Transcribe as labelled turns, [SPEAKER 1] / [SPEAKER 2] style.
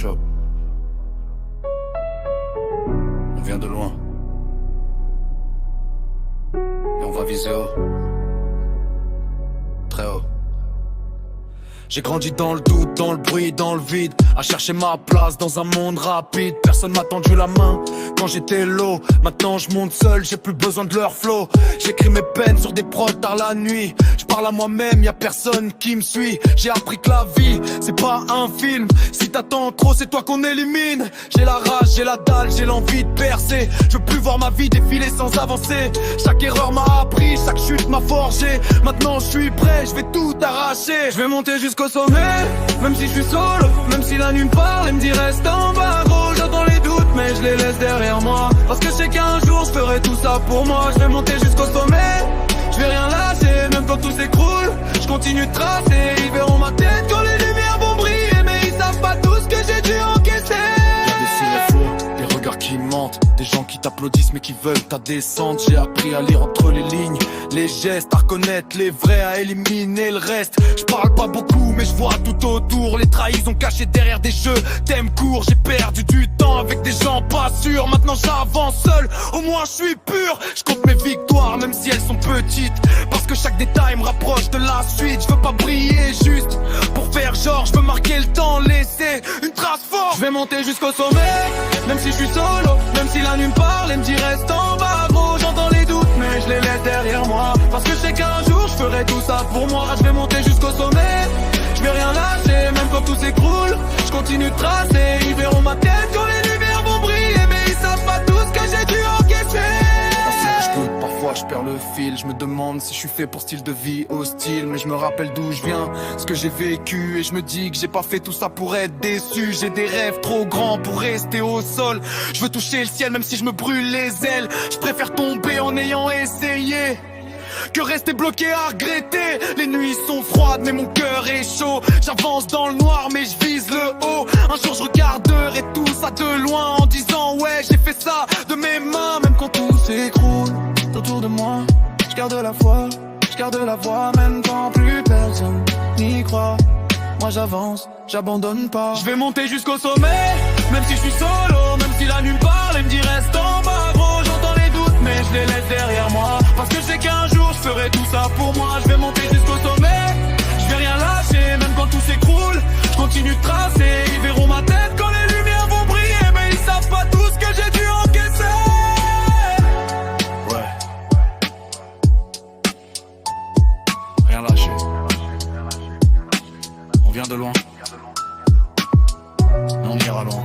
[SPEAKER 1] chaud. On vient de loin. Et on va viser haut. Très haut. J'ai grandi dans le doute, dans le bruit, dans le vide, à chercher ma place dans un monde rapide. Personne m'a tendu la main quand j'étais low. Maintenant je monte seul, j'ai plus besoin de leur flow. J'écris mes peines sur des prods tard la nuit. Je parle à moi-même, y a personne qui me suit. J'ai appris que la vie, c'est pas un film. Si t'attends trop, c'est toi qu'on élimine. J'ai la rage, j'ai la dalle, j'ai l'envie de percer. Je veux plus voir ma vie défiler sans avancer. Chaque erreur m'a appris, chaque chute m'a forgé. Maintenant je suis prêt, je vais tout arracher. Je vais monter jusqu'au sommet, même si je suis solo. Même si la nuit me parle et me dit reste en bas gros. J'entends les doutes mais je les laisse derrière moi. Parce que je sais qu'un jour je ferai tout ça pour moi. Je vais monter jusqu'au sommet, je vais rien lâcher. Même quand tout s'écroule, je continue de tracer. Ils verront ma tête quand les lumières vont briller. Mais ils savent pas tout ce que j'ai dû encaisser. Y'a des signes faux, des regards qui mentent, des gens qui t'applaudissent mais qui veulent ta descente. J'ai appris à lire entre les lignes, les gestes, à reconnaître les vrais, à éliminer le reste. Je parle pas beaucoup mais je vois tout autour. Les trahisons cachées derrière des jeux, thèmes courts. J'ai perdu du temps avec des gens pas sûrs. Maintenant j'avance seul, au moins je suis pur. Je compte mes victoires même si elles sont petites, parce que chaque détail me rapproche de la suite. Je veux pas briller juste pour faire genre, je veux marquer le temps, laisser une trace forte. Je vais monter jusqu'au sommet, même si je suis solo. Même si la nuit me parle et me dit reste en bas gros. J'entends les doutes mais je les laisse derrière moi. Parce que je sais qu'un jour je ferai tout ça pour moi. Je vais monter jusqu'au sommet, je vais rien lâcher. Même quand tout s'écroule, je continue de tracer. Ils verront ma tête quand les lumières vont briller. Mais ils savent pas tout ce que j'ai dû encaisser. Parfois je perds le fil, je me demande si je suis fait pour style de vie hostile. Mais je me rappelle d'où je viens, ce que j'ai vécu. Et je me dis que j'ai pas fait tout ça pour être déçu. J'ai des rêves trop grands pour rester au sol. Je veux toucher le ciel même si je me brûle les ailes. Je préfère tomber en ayant essayé que rester bloqué à regretter. Les nuits sont froides mais mon cœur est chaud. J'avance dans le noir mais je vise le haut. Un jour je regarderai tout ça de loin en disant ouais j'ai fait ça de mes mains. Même quand tout s'écroule autour de moi, je garde la foi, je garde la voix. Même quand plus personne n'y croit, moi j'avance, j'abandonne pas. Je vais monter jusqu'au sommet, même si je suis solo. Même si la nuit me parle et me dit reste en bas gros. J'entends les doutes mais je les laisse derrière moi. Parce que je sais qu'un jour je ferai tout ça pour moi. Je vais monter jusqu'au sommet, je vais rien lâcher. Même quand tout s'écroule, je continue de tracer. Ils verront ma tête quand les lumières vont briller. Mais ils savent pas tout ce que j'ai dû encaisser. Ouais, rien lâcher. On vient de loin, on ira loin.